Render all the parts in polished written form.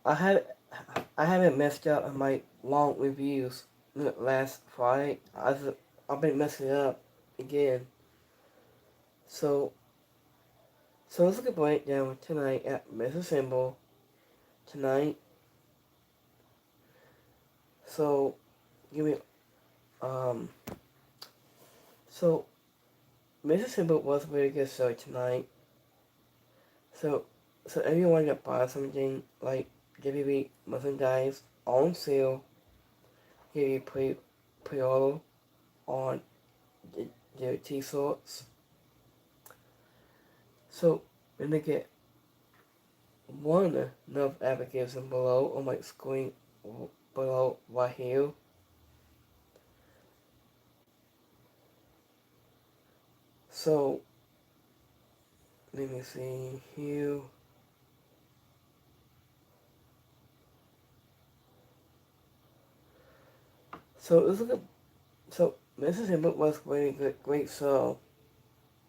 I had I haven't messed up in my long reviews last Friday. I've been messing it up again. So let's look at breakdown tonight at Mrs. Symbol tonight. So give me um so Mrs. Symbol was a really good show tonight. So everyone that buys something like WWE merchandise on sale, give you pre-order on the t-shirts. So when they get one enough application below on my screen below right here. So let me see here. So let's look at so Mississippi was really good, great show.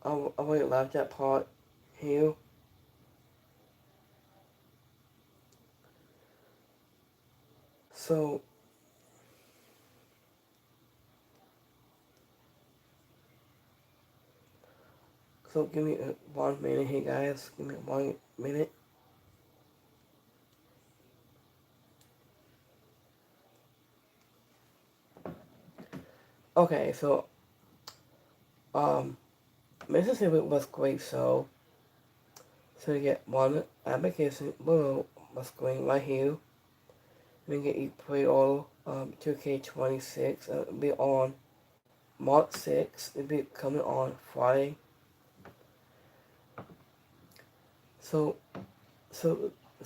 I really liked that part here. So give me 1 minute here, guys. Give me 1 minute. Okay, so Mississippi was great show. So you get one application below my screen right here. We get you pre-order 2K26. It'll be on March 6th. It'll be coming on Friday. So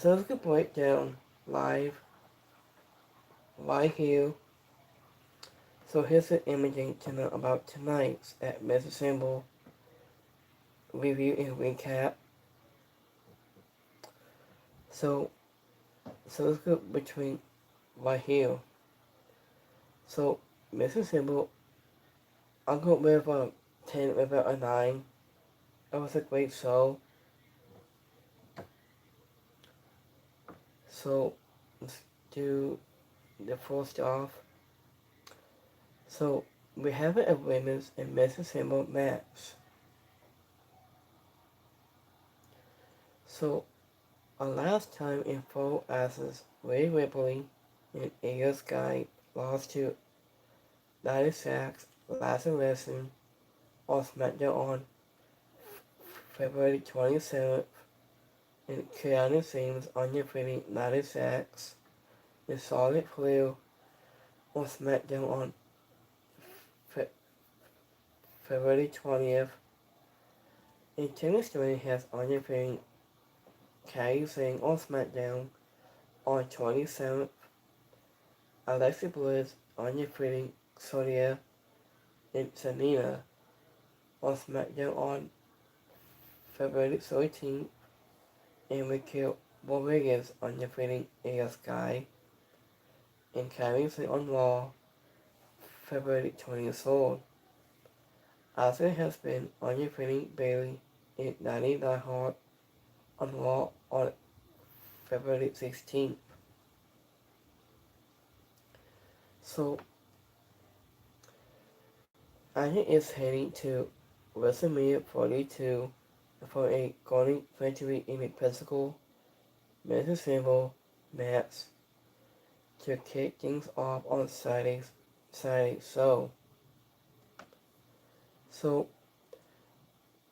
let's get breakdown live right here. So here's the imaging tonight about tonight's at Mrs. Symbol review and recap. So let's go between right here. So Mrs. Symbol, I'll go with a 10 with a 9. It was a great show. So let's do the first off. So we have a women's and men's symbol match. So last time in 4 asses, Ray Ripley and Io Sky lost to Nia Jax last lesson on SmackDown on February 27th, and Keanu Sims on defeating Nia Jax and Charlotte Flair on SmackDown on February 20th, and Timmy Stone has on defeating Kairi Singh on SmackDown on 27th, Alexa Bliss on defeating Sonya and Selena on SmackDown on February 13th, and Raquel Rodriguez on defeating Io Sky and Kairi Singh on Raw February 23rd. Asuka has been on defeating Bayley and Natty Neidhart on Raw on February 16th. So Asuka is heading to WrestleMania 42 for a golden victory in a physical men's symbol match to kick things off on Saturday. So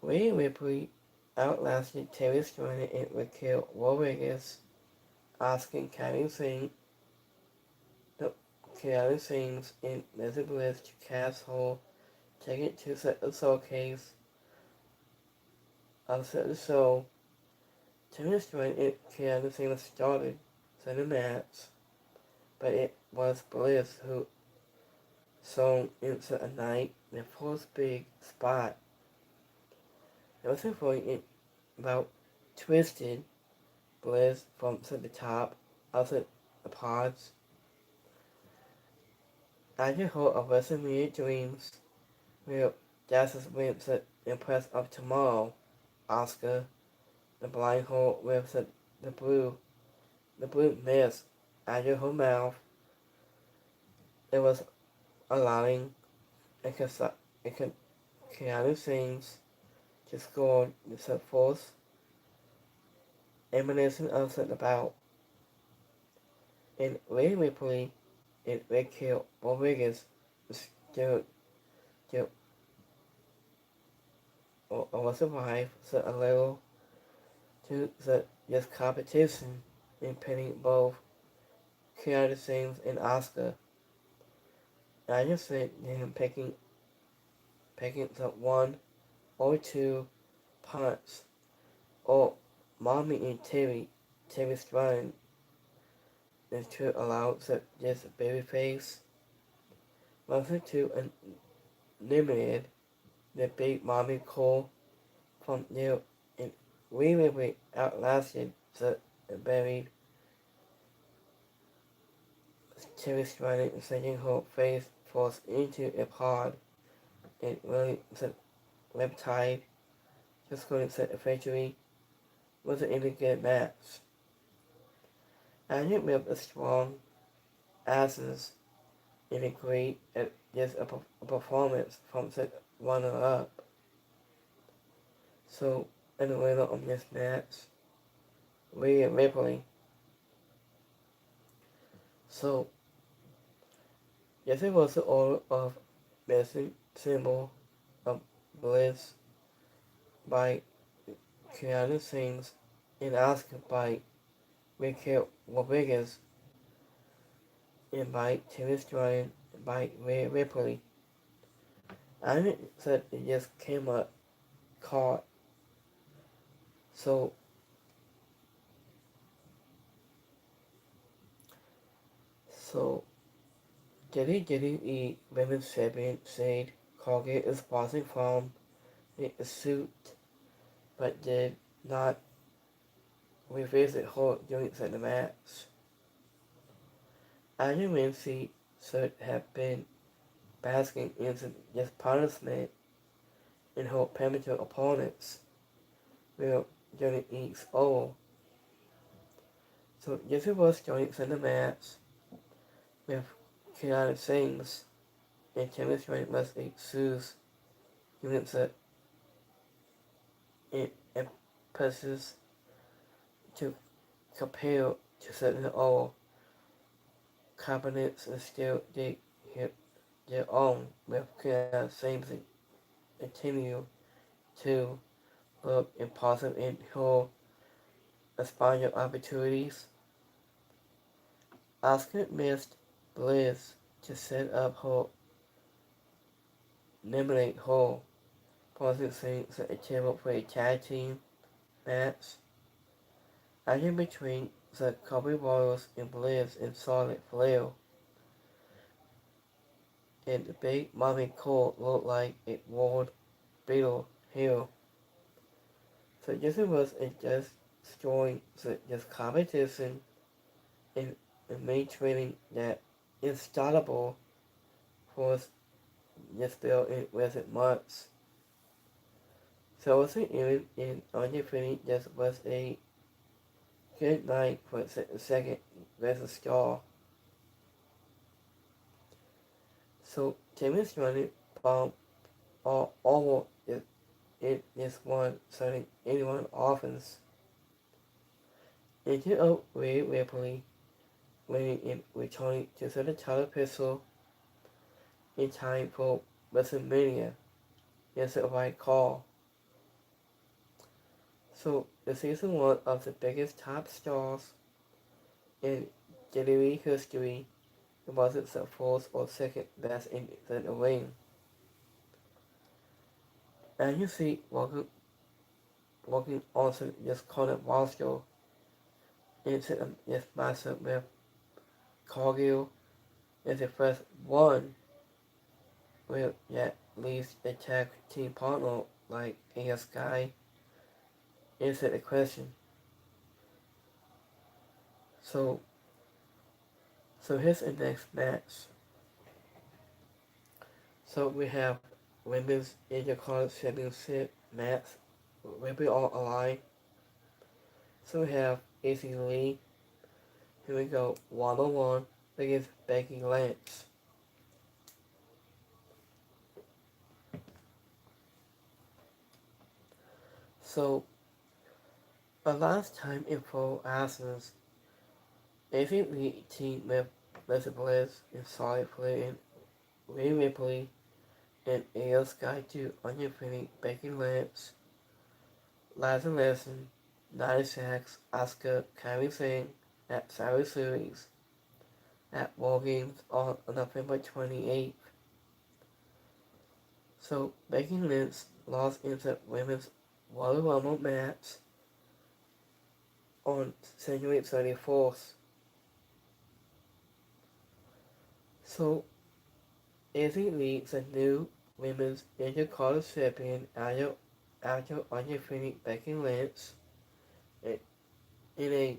Rhea Ripley outlasted Terry Striner and Raquel Rodriguez, asking Kairi Singh's and Liza Bliss to cast her ticket to set the showcase. Outside the show, Terry Striner and Kairi Singh started the match, but it was Bliss who swung into a night the first big spot. There was a point about twisted Bliss from the top outside the pods. After her of WrestleMania Dreams, where Justice wins the Impress of Tomorrow, Asuka, the blind hole with the blue the blue mist out of her mouth. It was allowing a chaotic things to score the force emanation of the about. And Ray Ripley and Raquel Rodriguez still was survived so a little to this competition in pinning both chaotic things and Oscar. I just said him picking the one or two parts or Mommy and Terry's trying is to allow this baby face wasn't to eliminate the big mommy call from you and we outlasted the buried Terry's trying and sending her face force into a pod and really the reptile just going to set eventually wasn't in a good match. I didn't with a strong asses and agreed at just a performance from the runner up. So in the winner of this match, Rhea Ripley. So yes it was the order of missing symbol of bliss by Keanu Sings and Oscar by Raquel Rodriguez and by Terry Stryan and by Rhea Ripley. I didn't said it just came up caught. So WWE Women's Champion said Colgate is pausing from the suit but did not revisit her during the match. Iron Ramsey should have been basking in this punishment in her premature opponents will during each over. So Jesse was joining the match with Kiana Sings and chemistry was excuse units that it emphasis to compare to certain all cabinets and still they hit their own with Kiana Sings and continue to look impossible in her aspiring opportunities. Oscar missed Bliss to set up her eliminate her causing things at a table for a tag team match. Action between the Kobe Royals and Bliss and Solid Flair. And the big mommy court looked like it rolled Beetle Hill. So this was just destroying this competition and maintaining that installable force just built in recent months. So it wasn't even in undefeated, this was a good night for the second versus Star. So Timmy's running bomb all over it is one setting anyone offense. Into a Rhea Ripley winning and returning to the title pistol in time for WrestleMania. Yes, the right call. So the season one of the biggest top stars in WWE history, it wasn't the fourth or second best in the ring. And you see walking onto this corner roster into this matchup with Cargill is the first one with at least a tag team partner like AS Guy answer the question. So here's the next match. So we have women's Intercontinental Championship match. We'll be all aligned. So we have AC Lee here we go, 101 against Becky Lynch. So, the last time info asks, if we team with Lisa Bliss and Solid Play and Rhea Ripley and Io Sky to undefeated Becky Lynch, Liza Lesson, Nia Jax, Asuka, Kairi Sane at Survivor Series at War Games on November 28th. So Becky Lynch lost in the women's Royal Rumble match on January 34th. So Izzy leads the new women's Intercontinental Champion after undefeated Becky Lynch in a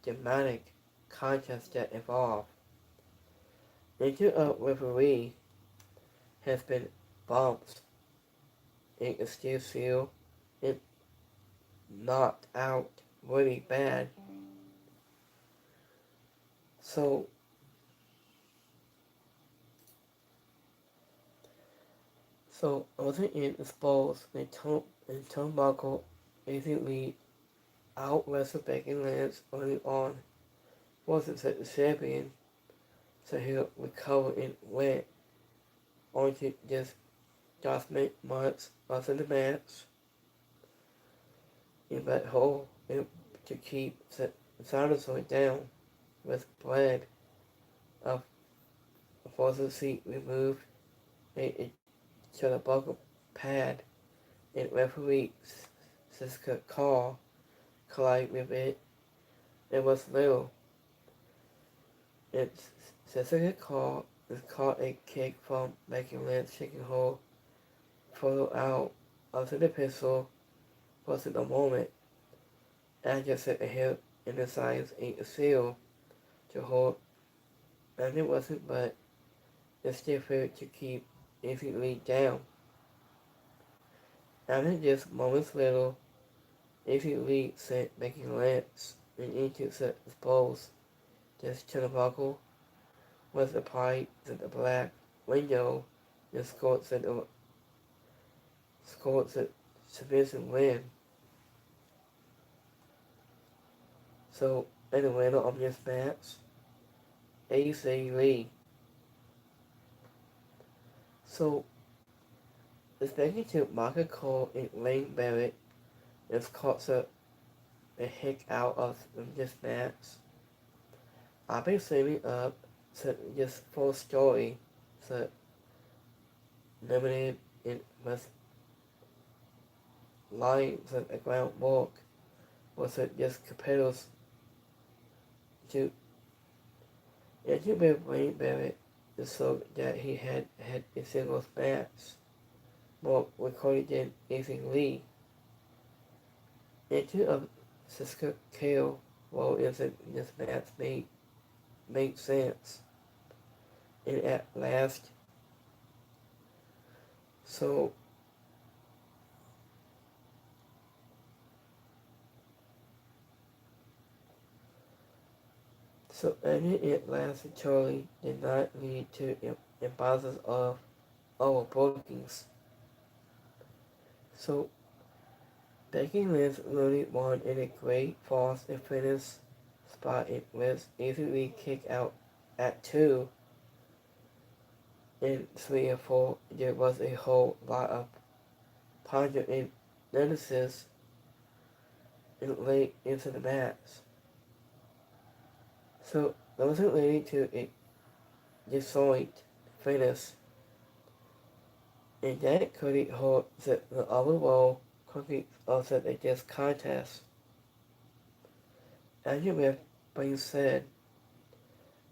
dramatic contest that involved into a referee has been bumped in a steel seal and knocked out really bad. So wasn't it exposed and turnbuckle easily out wrestled Becky Lynch early on, wasn't the champion, so he recovered and went on to just dominate months after the match in that hole and to keep the dinosaur down with blood of the seat removed a to the buckle pad and referee Siska Call collided with it. It was little. It's Siska Call is caught a kick from Becky Lynch chicken hole flew out onto the pistol was in a moment. I just set a hip in the size ain't a seal to hold and it wasn't but it's difficult to keep easily down. After just moments little, easily sent Becky Lynch and into the exposed. This turnbuckle was applied to the black window and scored the submission win. So, in the winner of this match, AC Lee. So, expecting to Marco Cole and Lane Barrett is caught a hick out of this match. I've been saving up to this full story, so limited in with lines of the groundwork was just capitals to with Lane Barrett so that he had a singles match more recorded than anything Lee. Into of Siska Kale role in this match made sense. And at last, so ending it last Charlie did not lead to imbalances of our bookings. So Becky Lynch really won in a great false and finish spot. It was easily kicked out at 2 and 3 and 4. There was a whole lot of ponder and analysis and late into the match. So those are leading to a disjoint finish. And that could hold the overall cookie of this contest. As you have been said,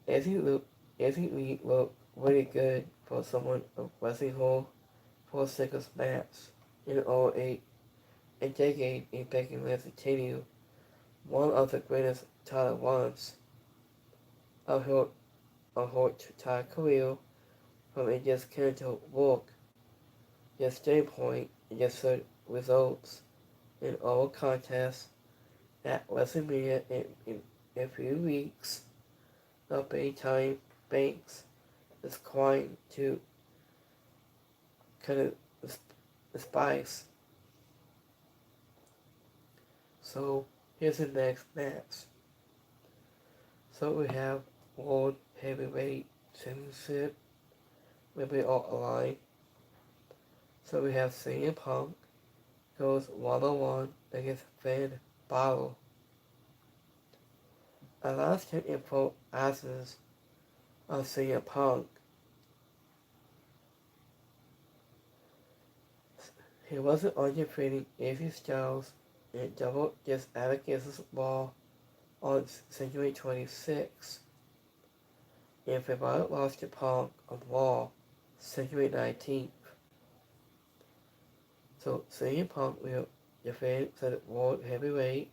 Izzy Lee looked really good for someone of wrestling hall for a singles match in all a decade in Becky Lynch continue one of the greatest title runs of her entire career from a just character work, just standpoint, and just results in all contests at WrestleMania and a few weeks, the Baytime Banks is trying to cut the spice. So here's the next match. So we have World Heavyweight Championship will be all aligned. So we have CM Punk goes one-on-one against Finn Balor. A last time info asks of CM Punk. He wasn't undefeated AJ Styles in double this Alligators Ball on January 26th. And Finn Balor lost to Punk on Raw January 19th. So CM Punk will defend the World Heavyweight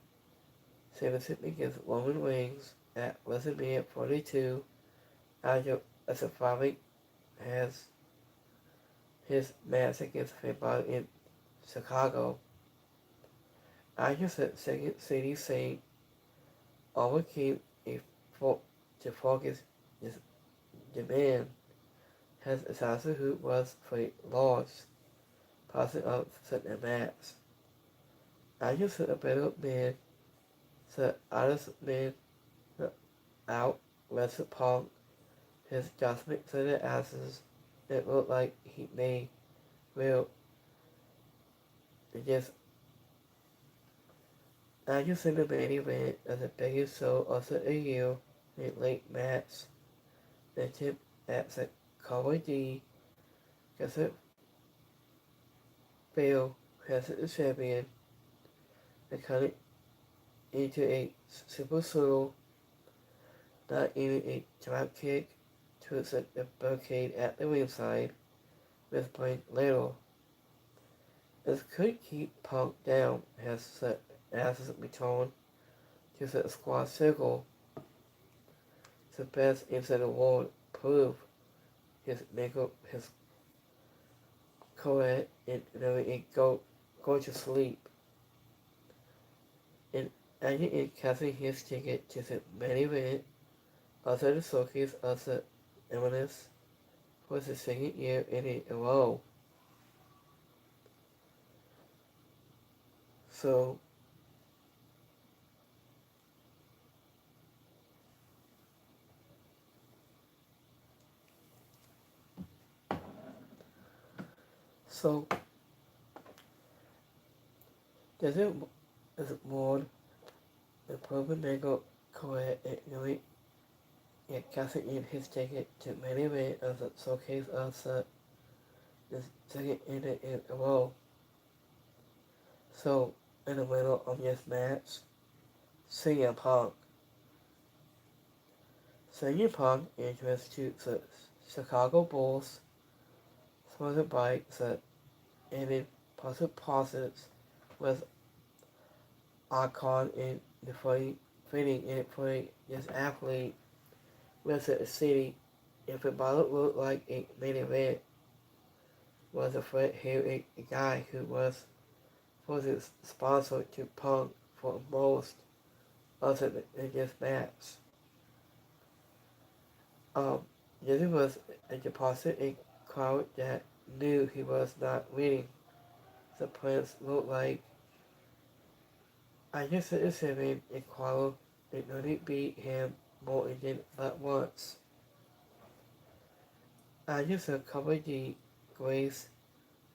Championship against Roman Reigns at WrestleMania 42 after a surviving has his match against Finn Balor in Chicago. After the second city saying overcame to focus his demand has assassin who was for a large passing of the match. After the better man, the honest man out wrestled Punk. His judgment to the asses, it looked like he may will just Angus in the main event of the biggest show of the year in late match. The tip at the Comedy gets it Bill has the champion and cut it into a super solo, not even a drop kick to the barricade at the ringside with Blake Little. This could keep Punk down as the asses return to the squad circle. The best in the world prove his makeup, his correct, and never go to sleep. And Agent is casting his ticket to the main event of the showcase of the Elimination for the second year in a row. So this is more the proven makeup correct and really casting in his ticket to main event of the showcase of the second year in a row. So in the middle of this match, CM Punk. CM Punk enters to the Chicago Bulls, sponsored by the Avid Posits with Icon in the fitting in it for this athlete with the city. If it looked like a main event, was a threat here a guy who was the sponsor to Punk for most of this match. This was a deposit a crowd that knew he was not winning. The Prince looked like I just said seven and Qualo did not beat him more than but once. I just said cover the Grace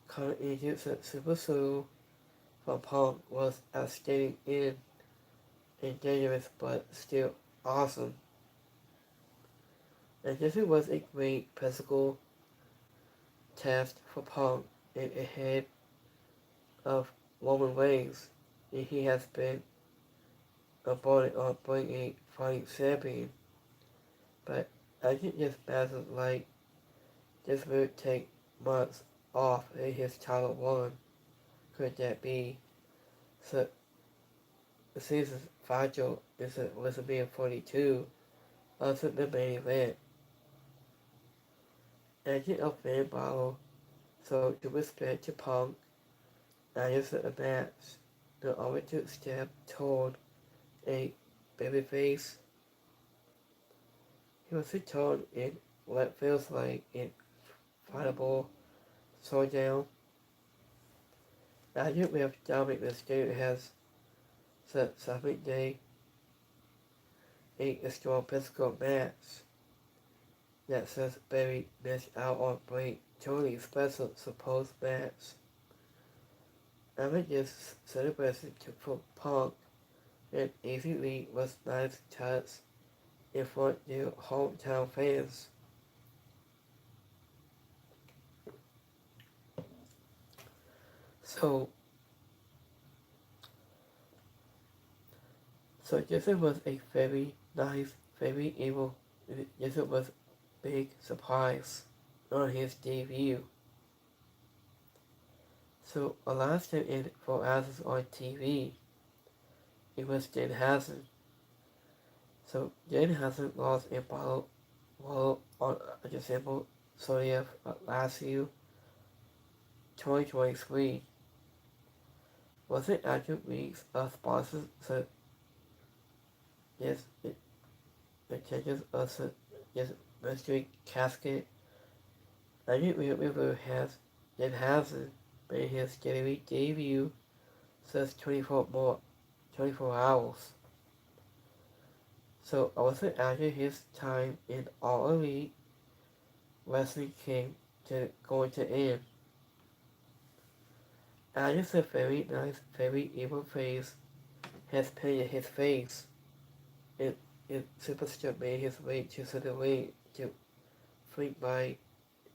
coming into the Super Soul from Punk was outstanding and dangerous but still awesome. And this was a great physical test for Punk and ahead of Roman Reigns, and he has been abandoned on being a fighting champion. But I think this matters like this would take months off in his title run. Could that be? So the season's final is WrestleMania 42, also the main event. Agent of Finn Balor, so to respect to Punk, I just a match. The Overture step toward a babyface He was returned in what feels like an fightable showdown. After with Dominic Mysterio has set Saturday Day a strong physical match that says Barry missed out on Bray Tony's special supposed match. Damage's celebration for Punk and Easy Lee was nice touch in front of their hometown fans. So, so this was a very nice, very evil. This was a big surprise on his debut. So, last time in 4 hours on TV, it was Danhausen. So, Danhausen lost a bottle on December 30th last year, 2023. Was it after weeks of sponsors so yes, it changes us yes mystery casket. I think River has Danhausen made his WWE debut since 24 hours. So also after his time in All Elite, wrestling came to going to end. Alice, a very nice, very evil face, has painted his face. It Superstar made his way to the way to flanked by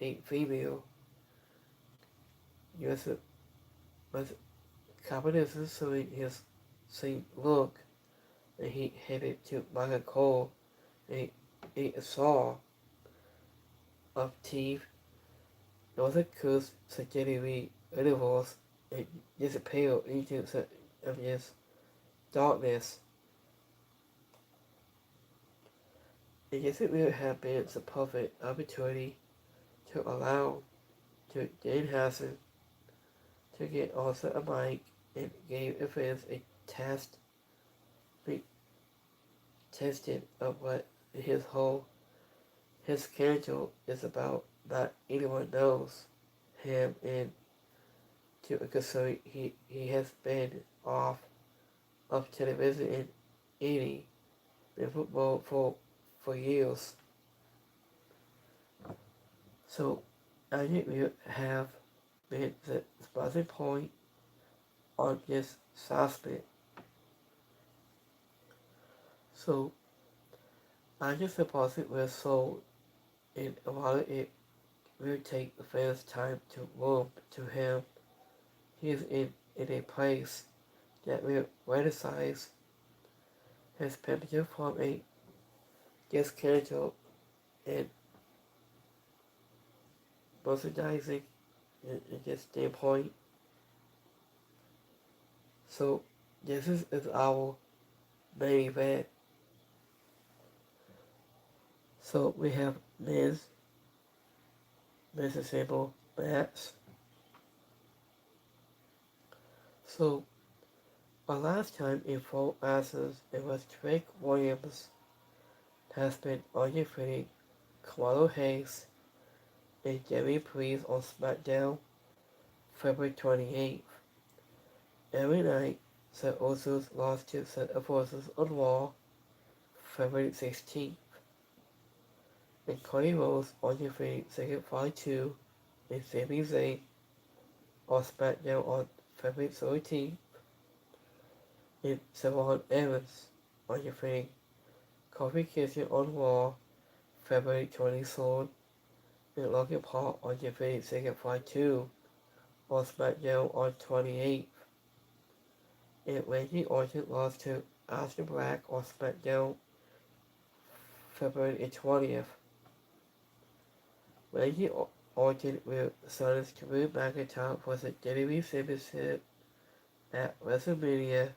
a female. US was confidence showing his same look, and he headed to Michael Cole and a saw of teeth. Northern Coast suggestively intervals and disappear into the of his darkness. It doesn't really have been the perfect opportunity to allow to Danhausen to get also a mic and gave fans a test tested of what his schedule is about. Not anyone knows him, and because so he has been off of television and eating in football for years. So I think we have been the starting point on this suspect. So I just suppose it was sold, and a lot of it will take the fans time to warm to him. He is in a place that will criticize his temperature from a discount and merchandising in this standpoint. So this is our main event. So we have Miz Disabled match. So last time in 4 hours it was Trick Williams has been undefeated Kamala Hayes and Jerry Priest on SmackDown February 28th. Every night, Seth Usos lost to Seth Forces on Raw February 16th. And Cody Rhodes undefeated Second Fight 2 and Sami Zayn on SmackDown on February 13th. And Savon Evans undefeated Kofi Kingston on Raw February 23rd. And Logan Paul undefeated Second Fight 2 on SmackDown on 28th. And Randy Orton lost to Aleister Black on SmackDown February 20th. Randy Orton will challenge Drew McIntyre for the WWE Championship at WrestleMania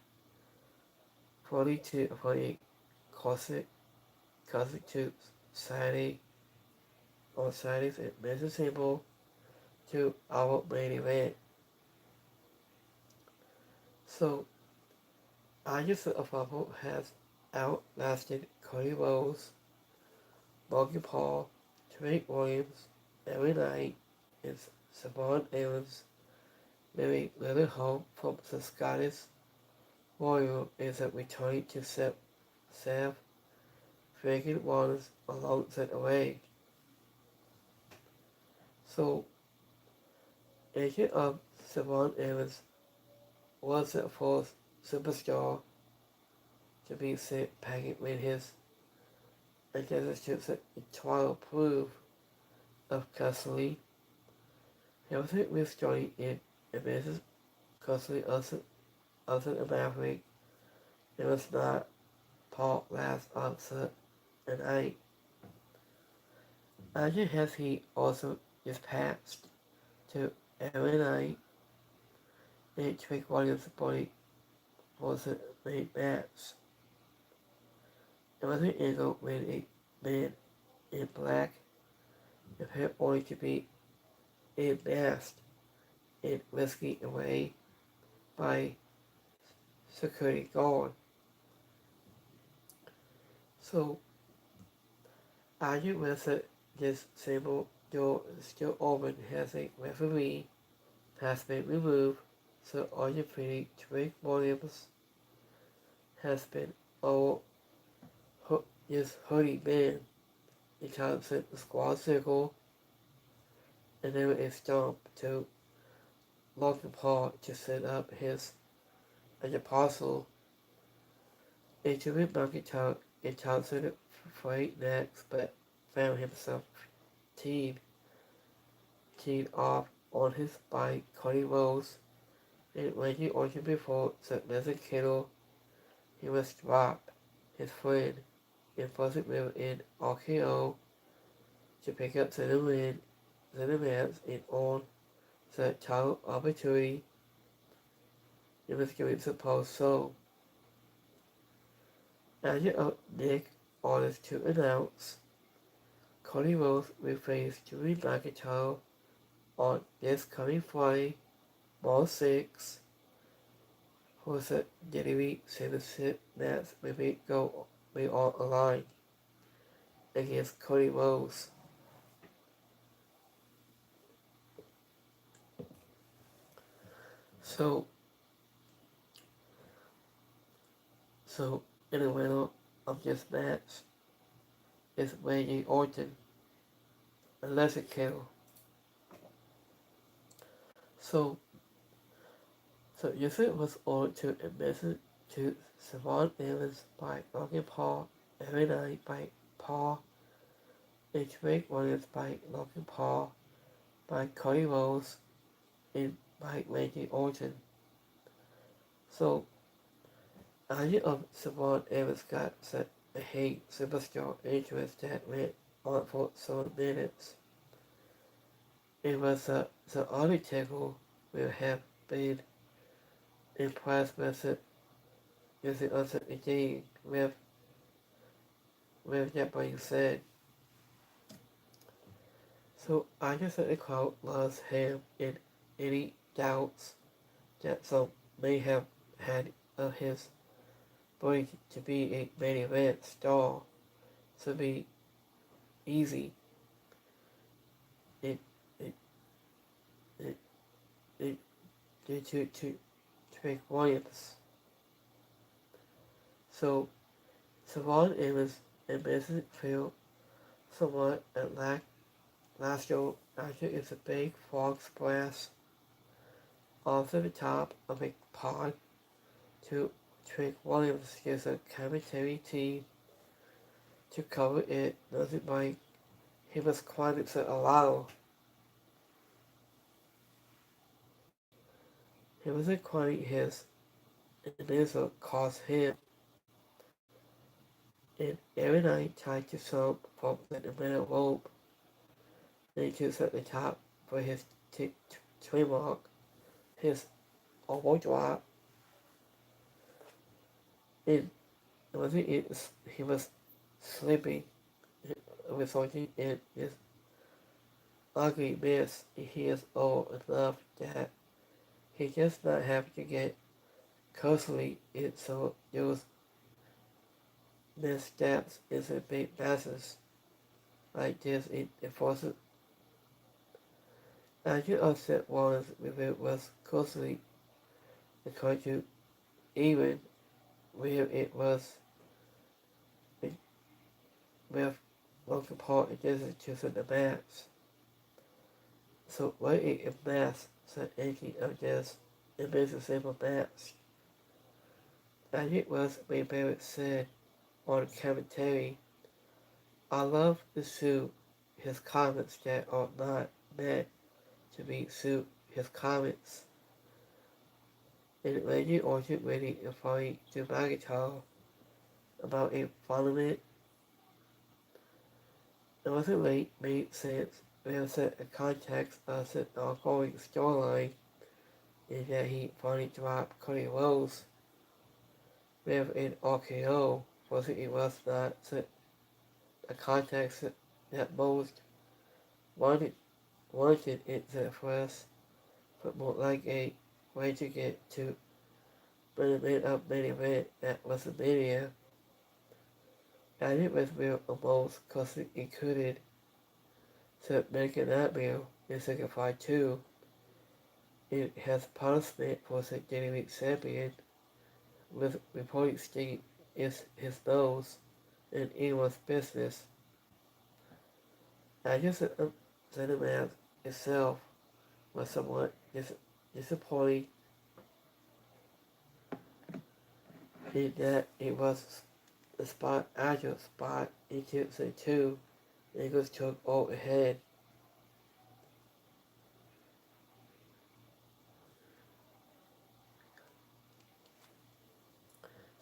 42 for a Classic to Saturday on Saturdays at Men's Table to our main event. So, Anderson Afabo has outlasted Cody Rhodes Logan Paul, Trent Williams, every night is Savon Evans, very little hope from the Scottish Warrior is a returning to Seth Friggin Waters alongside away. So, agent of Savon Evans was the fourth superstar to be sent packing with his identity trial proof of custody. Hamilton was joining in Mrs. custody of the Maverick. It was not Paul last answer and Imagine has he also dispatched to every night and Trick Williams' body was a main match. It was an angle with a man in black appeared only to be masked and whisked away by security guard. So arguing with this simple door is still open as a referee has been removed, so Argentinian Trick Williams has been all his hoodie man. He comes in the squad circle and then a stomp to Logan Paul to set up his apostle into the McIntyre and Thompson fight next, but found himself teed off on his bike, Cody Rose, and when he ordered before the Leslie Kittle, he was dropped his friend and wasn't with in RKO to pick up the win, the match, and on the title opportunity. It was going to post so. Agent Nick orders to announce Cody Rhodes will face Drew McIntyre on this coming Friday, March 6, for the WWE Championship match with it go we all aligned against Cody Rhodes. So in the middle of this match is Randy Orton and Leslie Kittle. So Yusuf was ordered to admit to Savon Evans by Logan Paul, every night by Paul, and Trick Williams by Logan Paul, by Cody Rhodes, and by Randy Orton. So idea of Savon Evans got set a hate superstar interest that went on for 7 minutes. It was the Undertaker will have been impressed with it using uncertainty with that being said. So I just said the crowd loves him in any doubts that some may have had of his ability to be a main event star to be easy. Due to Trick Williams. So Savon Evans and Benson feel somewhat at last show after it's a big frog splash off the top of a pond to Trick Williams gives a commentary team to cover it. Nothing like he was quite to allow. He wasn't quite his, and this will cost him. And every night tried to sub from the middle rope, then to at the top for his trademark, his overdrop. And he was sleeping, resulting in this ugly mess. He is old enough that he does not have to get costly in some those missteps is a big messes. like this it enforces. Agent upset Warner's review was closely according to even where it was with local part against choosing the maps. So why it mask said anything of this it makes a simple mask. And it was when Barrett said on commentary, I love to sue his comments that are not meant to be sued his comments. And Randy Orchard waiting to find to Magatal about a parliament. It wasn't late made sense. There was a context of an ongoing storyline in that he finally dropped Cody Rhodes with an RKO. It was not a context that most wanted it to first, but more like a way to get to main event that was a media. And it was real almost because it included to make an nightmare in Second Fight 2. It has punishment for the WWE champion with reporting state is his nose in anyone's business. I guess the cinema itself was somewhat disappointing in that it was a spot agile spot in 2002. Eagles took all ahead.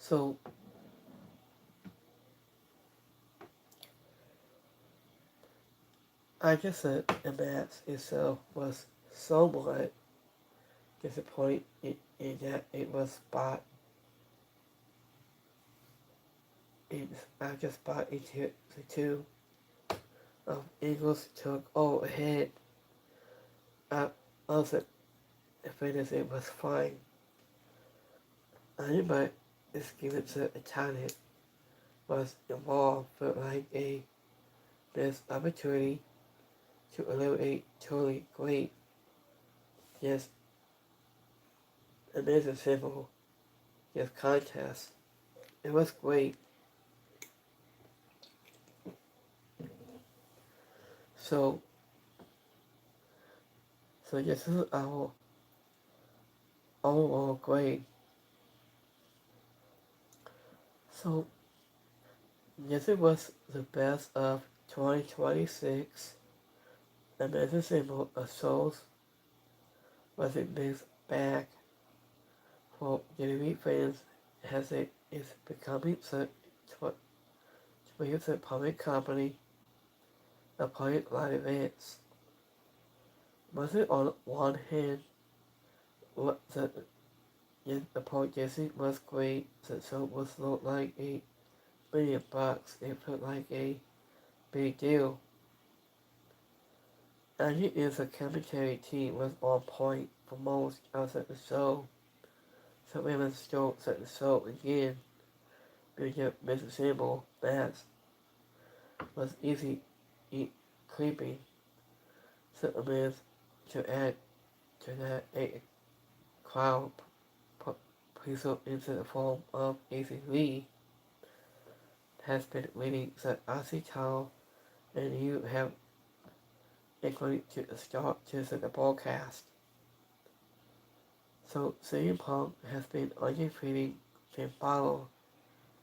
So I guess that the match itself was somewhat disappointing in that it was spot in agile spot in 2002. Eagles took all ahead. Also, if it was fine. Anybody is given to a talent was involved felt like a missed opportunity to eliminate totally great, yes, amazing simple, yes, contest. It was great. So this is our overall grade. So yes, it was the best of 2026. Amazing symbol of souls was a mixed bag for WWE fans as it is becoming such a public company of public live events. Was it on one hand what the purchasing was great, so it was not like $1 million, it felt like a big deal. And it is a commentary team was on point for most of the show. So women still set the show again. Because Mrs. Symbol Bass was easy creeping. So it means to add to that a crowd placed into the form of AC Lee has been winning the Aussie title, and you have including to the start to the broadcast. So CM Punk has been undefeated Finn Balor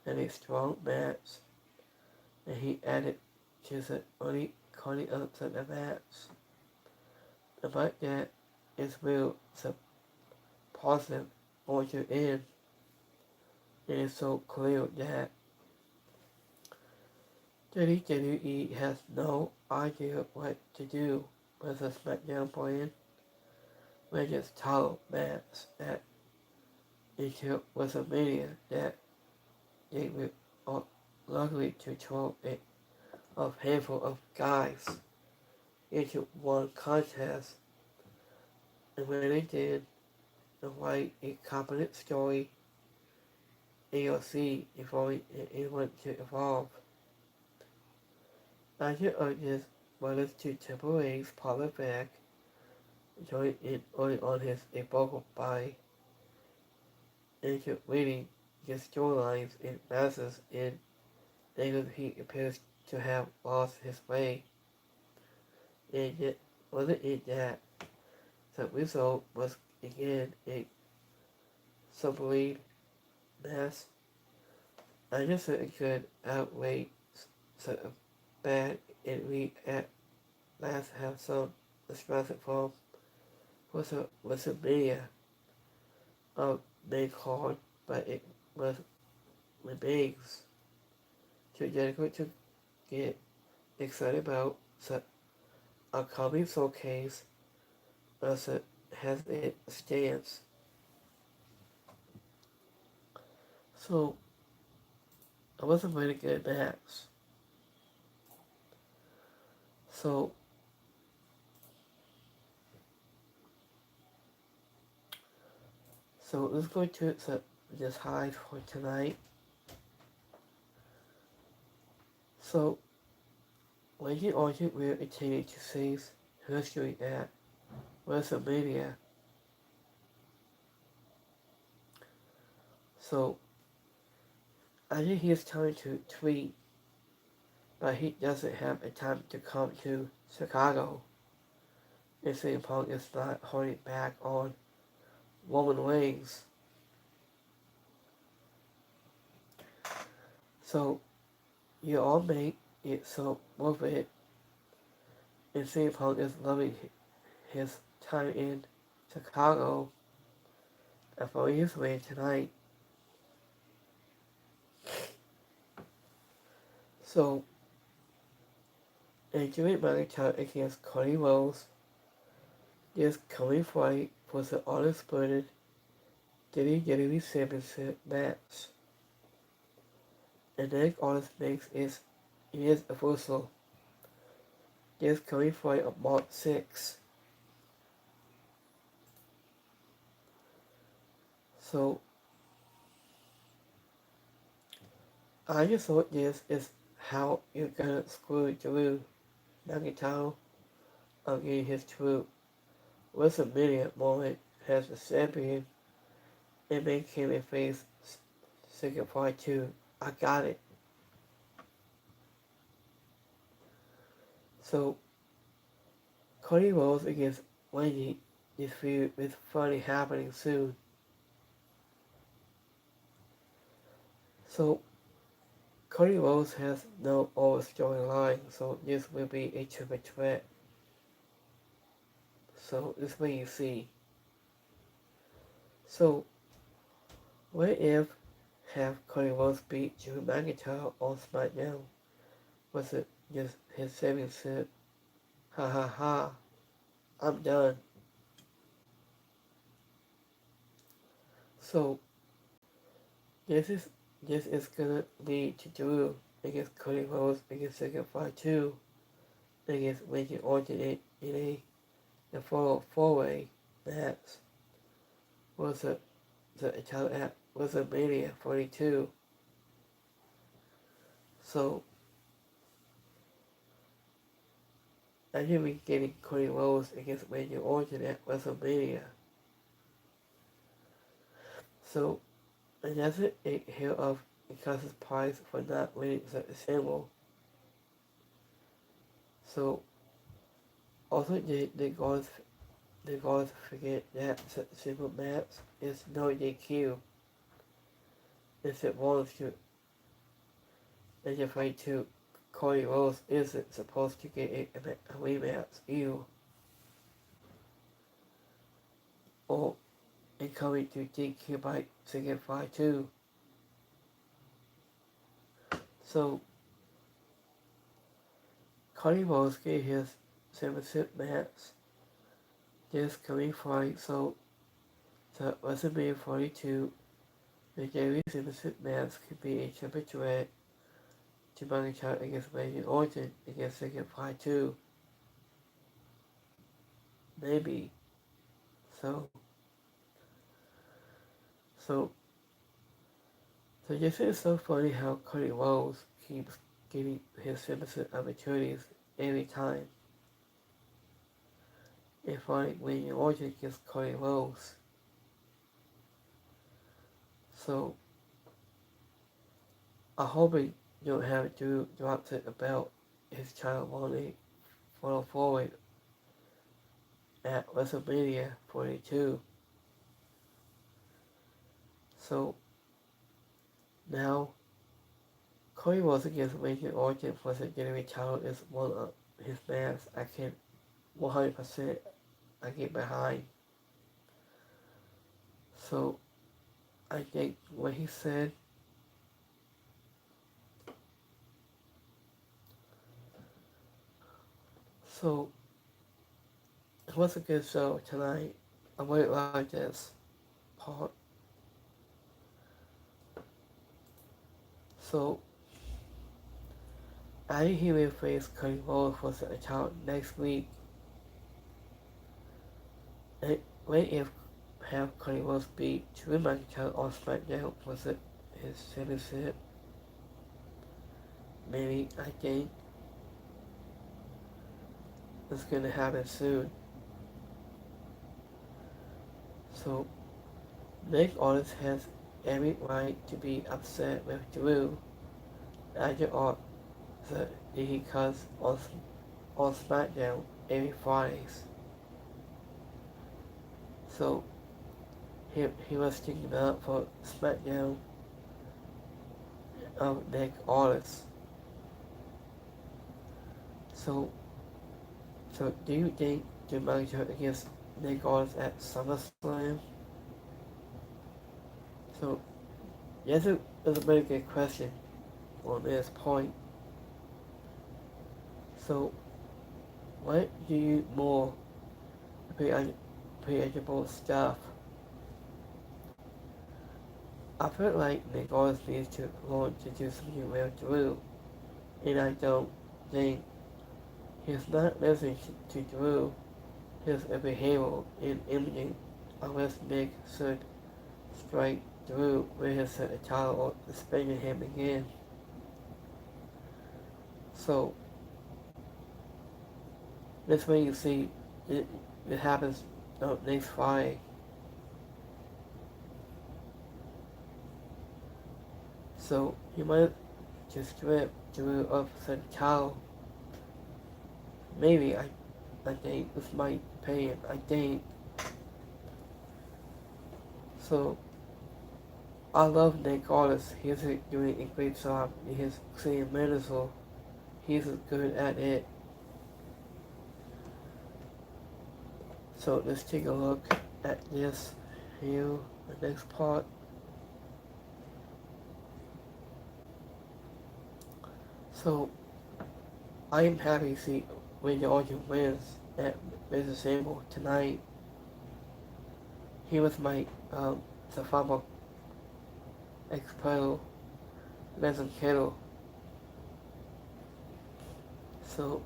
in a strong match, and he added to the only calling up to the match. About that is real so positive going to end. It is so clear that WWE has no idea what to do with the SmackDown brand with its title match that into WrestleMania that they were luckily to throw a handful of guys into one contest, and when they did, and write a competent story, AOC involving anyone to evolve. Ajay urges brothers to temporarily pull it back, join in early on his vocal by integrating the storylines in masses in David he appears to have lost his way. And yet wasn't it that the result was again a submarine mass? I just said it could outweigh sort of bad and we at last have some expressive form was a media of being called, but it was remains too difficult to get excited about so a comedy showcase as it has its stance. So I wasn't really good at maths. So let's go to this high for tonight. So when you argue will continue to seize history at WrestleMania. So I think he's trying to tweet, but he doesn't have a time to come to Chicago. And CM Punk is not holding back on Roman Reigns. So you all make it so worth it. And CM Punk is loving his time in Chicago for his win tonight. So a Jimmy McIntyre against Cody Rhodes. This coming fight was an undisputed WWE Championship match. And next on this mix is official. This coming fight on March 6. So I just thought this is how you're gonna screw Drew McIntyre of getting his true WrestleMania moment as the champion and make him a face second part 2. I got it. So Cody Rhodes against Wendy, this feud is finally happening soon. So Cody Rhodes has no over storyline, so this will be a triple threat. So this is what you see. So what if have Cody Rhodes beat Drew McIntyre on SmackDown? Was it just his saving suit? Ha ha ha. I'm done. So this is gonna lead to Drew against Cody Rhodes against Second Fight 2 against Randy Orton in a four-way match. Was the title at WrestleMania 42. So I think we're getting Cody Rhodes against Randy Orton at WrestleMania. So another here of Nica's prize for not winning the symbol. So also the guards forget that the symbol match is no DQ. If it wants to and the fight to Cody Rhodes isn't supposed to get a rematch either. Or and coming to DQ by second fight too. So Cody Rhodes get his championship match this coming Friday, so the WrestleMania 42 the daily championship match could be a triple threat to McIntyre against Randy Orton against second fight too. Maybe. So so this is so funny how Cody Rhodes keeps giving his citizen opportunities every time. And finally winning an origin against Cody Rhodes. So I hope he don't have Drew drop it about his child wanting going forward at WrestleMania 42. So now Cody Rhodes against Randy Orton for the Getaway title is one of his matches I can 100% I get behind. So I think what he said, so it was a good show tonight. I really like this part. So I think he will face Cody Rhodes for the title next week. And what if have Cody Rhodes beat Drew McIntyre on SmackDown for his championship? Maybe I think it's gonna happen soon. So Nick Aldis has every right to be upset with Drew after all that he cuts on SmackDown every Fridays. So he was sticking up for SmackDown of Nick Aldis. So do you think the manager against Nick Aldis at SummerSlam? So yes, it is a very good question on this point. So what do you more predictable stuff? I feel like Nick Aldis needs to learn to do something with Drew, and I don't think he's not listening to Drew. His behavioral and imaging unless Nick should strike Drew with his title or suspending him again. So this way you see it happens next Friday. So you might just strip Drew of the title. Maybe I think this might pay him. I think. So I love Nick Aldis. He's doing a great job in his clean medicine. He's good at it. So let's take a look at this here, the next part. So I am happy to see Randy Orton wins at Mrs. tonight. He was my the former ex-pro Leslie Kittle. So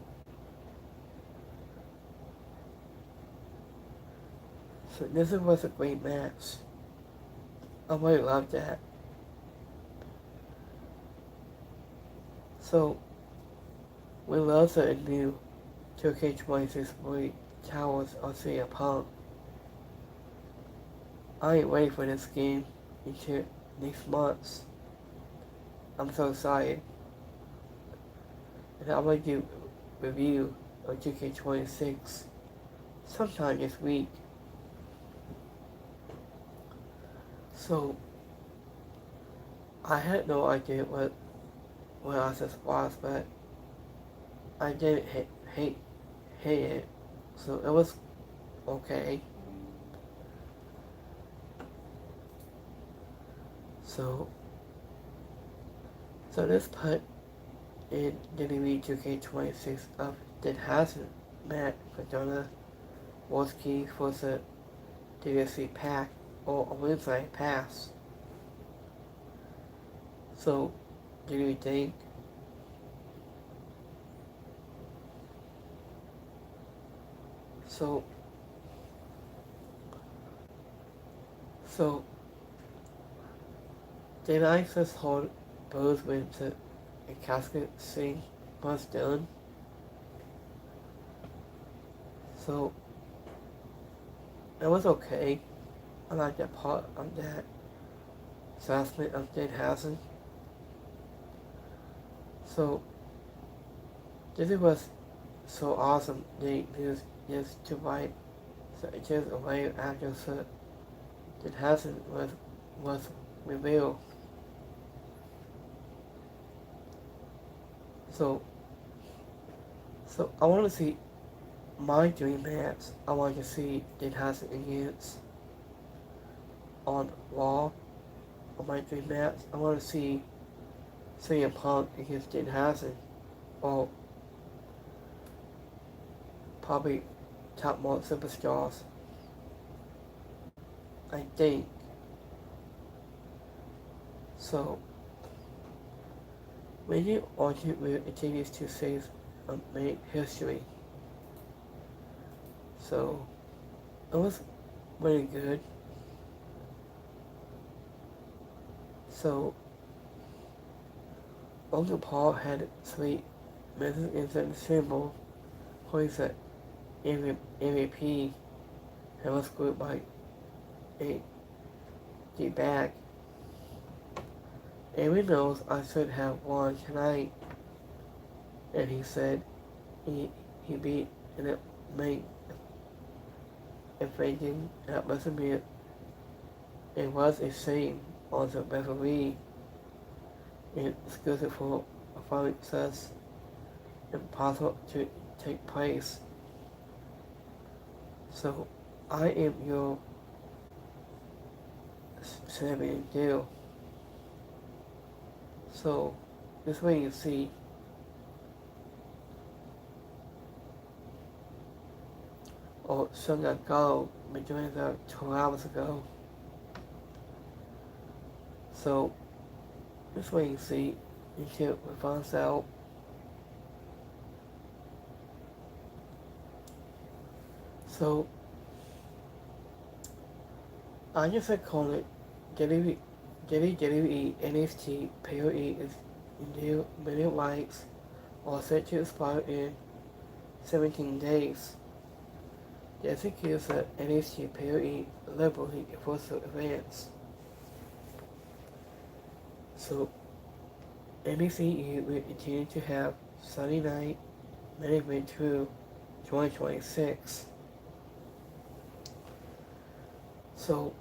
this was a great match. I really loved that. So we love the new 2K26 Boy Towers of CM Punk. I ain't waiting for this game until next month. I'm so excited. And I'm going to do a review of 2K26 sometime this week. So I had no idea what this was, but I didn't hate it. So it was okay. So this put in WWE 2K26 of that hasn't met Madonna was key for the DLC pack or a website pass. So do you think so did I just hold both with the a casket scene was done. So it was okay. I like that part of that assessment of Dead Housing. So this was so awesome. They just to write just a way after Dead Housing was revealed. So so I want to see my dream match. I want to see Dead Housing against on Raw. On my dream match, I want to see CM Punk against Dead Housing. Or probably top more superstars. I think. So maybe Orchard will continue to save make history. So it was really good. So Uncle Paul had three messages inside the symbol, points at MVP and was grouped by a bag. Amy knows I should have won tonight, and he said he beat and it made infringing at WrestleMania. It was a shame on the referee and exclusive for a fight success impossible to take place. So I am your champion deal. So this way you see or some got go between the 2 hours ago. So this way you see you should finds out. So I just call it WWE NXT PoE is new million likes or set to expire in 17 days. The executives at NXT PoE liberally enforce the advance. So NBC will continue to have Sunday night management through 2026. So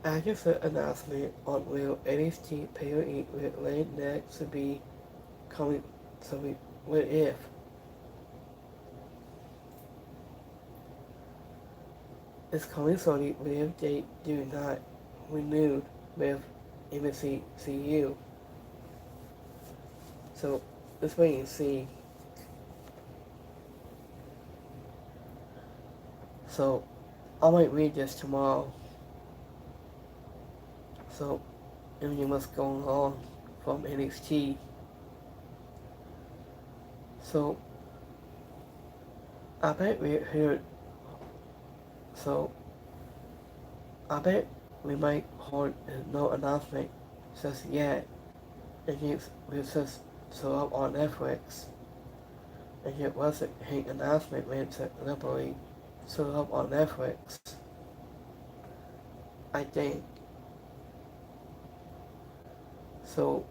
after the announcement on will NXT PoE with late next to be coming, so what if? It's coming slowly if they do not renew with MCU. So let's wait and see. So I might read this tomorrow. So everything what's going on from NXT. So I bet we heard. So I bet we might hold no announcement just yet. And it was just so up on Netflix. And it wasn't an announcement when it's liberally so up on Netflix. I think. So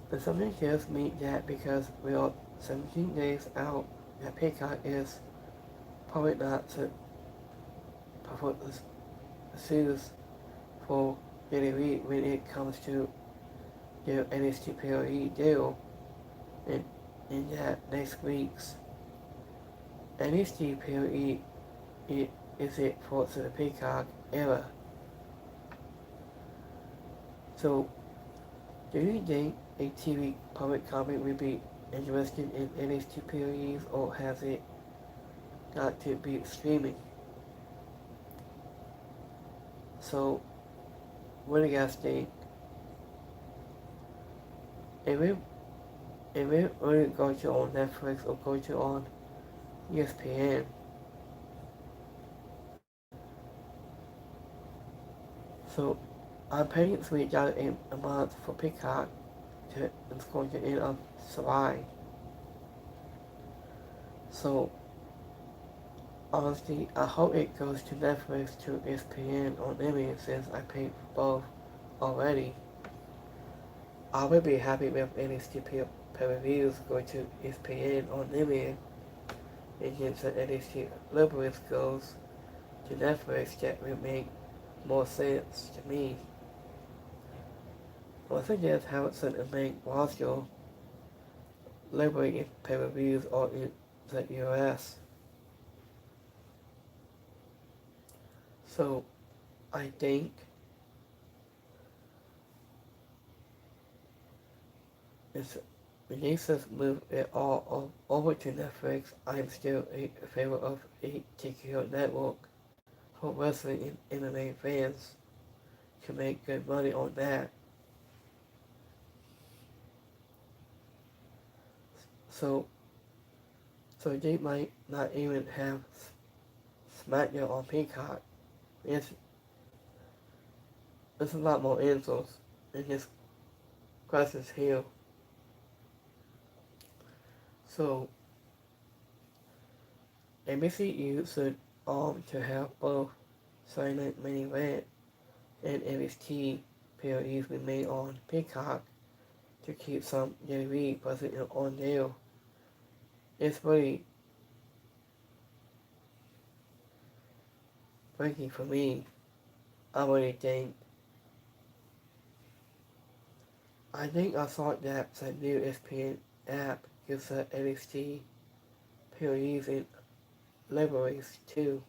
the something tells me that because we are 17 days out, that Peacock is probably not to put the shoes for WWE when it comes to their NXT PoE deal in that next week's NXT PoE is it for the Peacock era. So do you think a TV public company would be interested in NXT PoEs or has it got to be streaming? So what do you guys think? If it really go to on Netflix or go to on ESPN, so I'm paying $3 a month for Peacock to end up July. So honestly, I hope it goes to Netflix to ESPN Unlimited since I paid for both already. I would be happy with NXT pay-per-views going to ESPN Unlimited and since the NXT Liberals goes to Netflix that would make more sense to me. Once again, Hamilton and main roster liberating pay-per-views are in the US. So I think it's Releases move it all over to Netflix. I am still in favor of a TKO network for wrestling and MMA fans to make good money on that. So so they might not even have SmackDown on Peacock. It's There's a lot more insults in this crisis here. So NBCU should to have both silent main event and NXT PLEs remain on Peacock to keep some WWE present on there. It's really breaking for me. I really think. I thought that the new ESPN app gives the NXT PLEs and libraries too.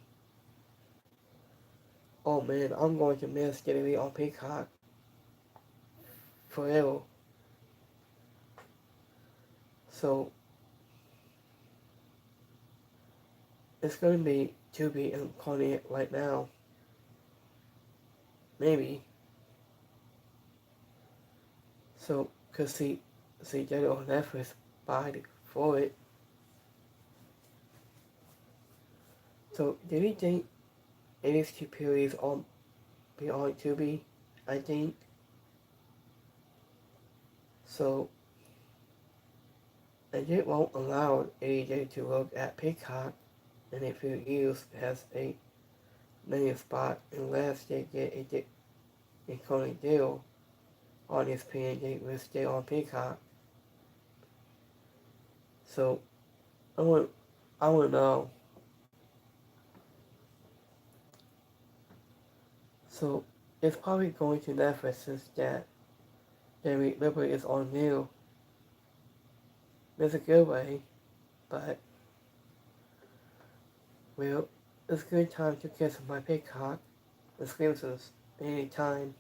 Oh man, I'm going to miss WWE on Peacock forever. So it's going to be incarnate right now. Maybe. So, cause see that on Netflix by for it. So, do you think NXT periods on be on Tubi? I think. So, and it won't allow AJ to look at Peacock in a few years as a many spot unless they get a current deal on this page they will stay on Peacock. So I want to know. So it's probably going to Netflix since that David Liberty is on new. It's a good way, but well, it's a good time to get some my Peacock exclusives anytime.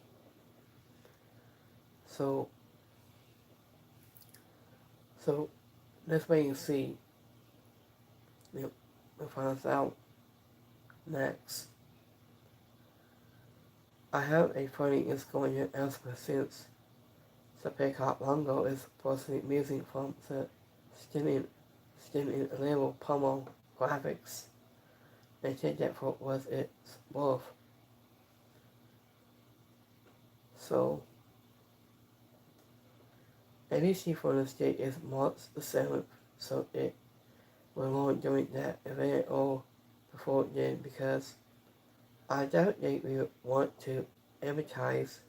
So so let's wait and see. We'll find out next. I have a funny it's going to announcement since the Peacock logo is supposedly missing from the stunning label promo graphics. They said that for was its worth. So ABC for the state is March the 7th, so it will on during that event or before then because I doubt they will want to advertise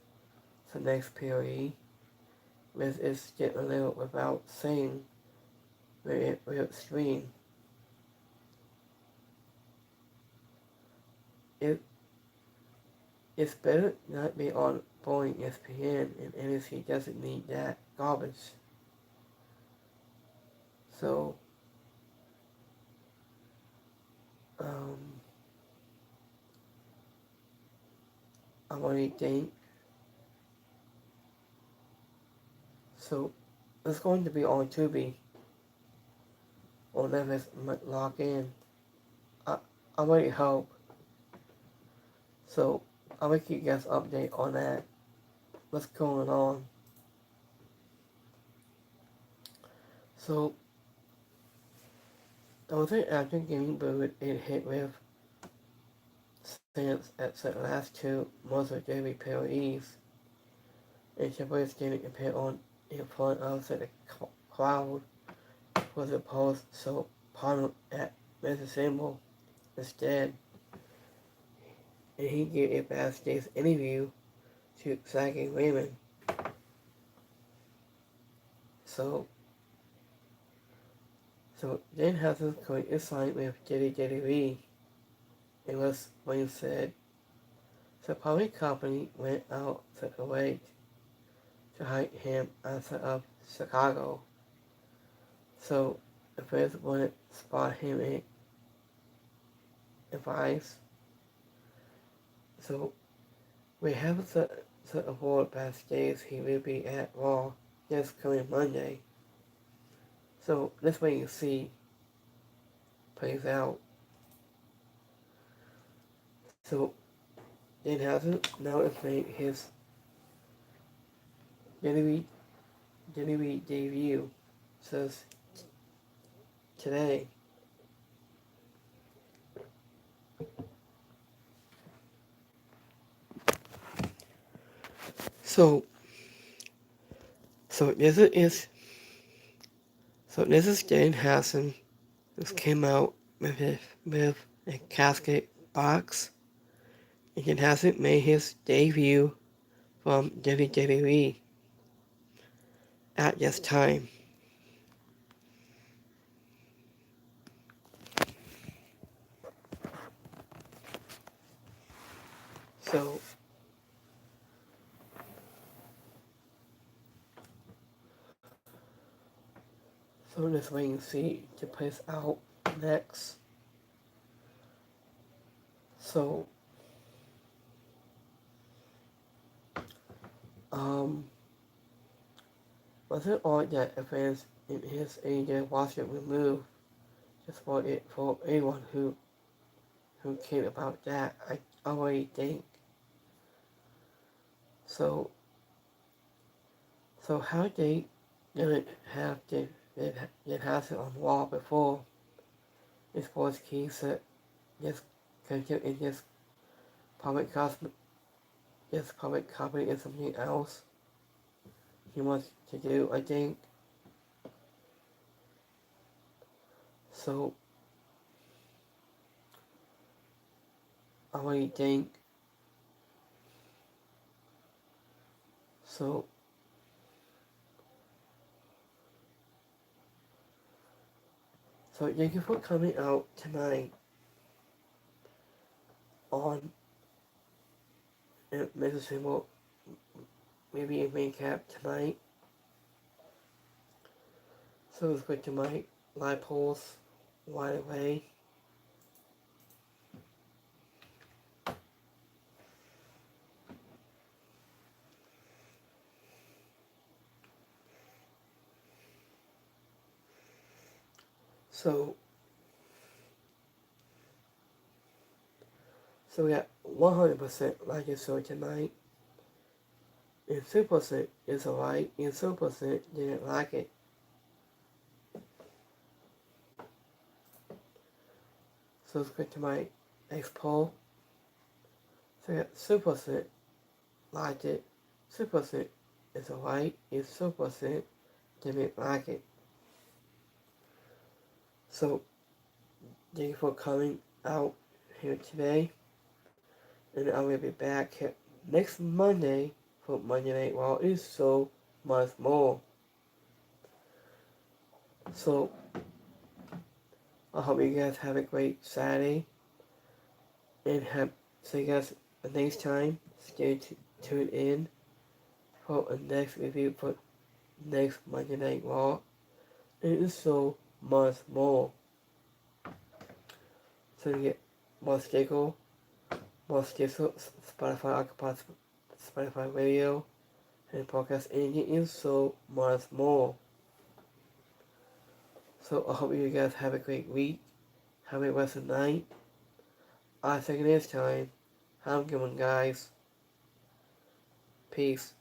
the next period with its still a little without saying where it will stream. It's better not be on boring ESPN and NBC doesn't need that garbage. So, I really think so. It's going to be on Tubi or Netflix log in. I really hope. So I'll make you guys update on that. What's going on? So I was after Gaming Boot it hit with since at the last two months of daily PLEs and Triple H didn't appear on in front of the crowd was opposed, so Palmer at Mr. Symbol instead, and he gave a backstage interview to Zach and Raymond. So Dan Housen's career signed with WWE, and was when he said, the public company went out of the way to hide him outside of Chicago. So the fans wanted to spot him in advice. So we have the award backstage. He will be at Raw this coming Monday. So this way you see plays out. So Danhausen now has made his WWE debut. Says today. So this is Danhausen. This came out with a casket box. And Danhausen made his debut from WWE at this time. So this way you see to place out next. So was it odd that the fans in his area watched it removed just for it for anyone who cared about that? I already think. So how they didn't have the house on the wall before this sports key said this content in this public company is something else he wants to do, I think. So I already think. So thank you for coming out tonight on Mrs. Symbol, maybe a recap tonight. So let's go to my live polls right away. So we got 100% like it so tonight, and 2% is alright, and 2% didn't like it. So let's go to my next poll. So we got 2% liked it, 2% is alright, and 2% didn't like it. So thank you for coming out here today, and I will be back here next Monday for Monday Night Raw. Is so much more. So I hope you guys have a great Saturday, and see you guys the next time. Stay tuned in for a next review for next Monday Night Raw. It is so much more. So you get more Stickle, Spotify, Spotify Radio, and podcast, and it is so much more. So I hope you guys have a great week. Have a rest of the night. I'll see you next time. Have a good one, guys. Peace.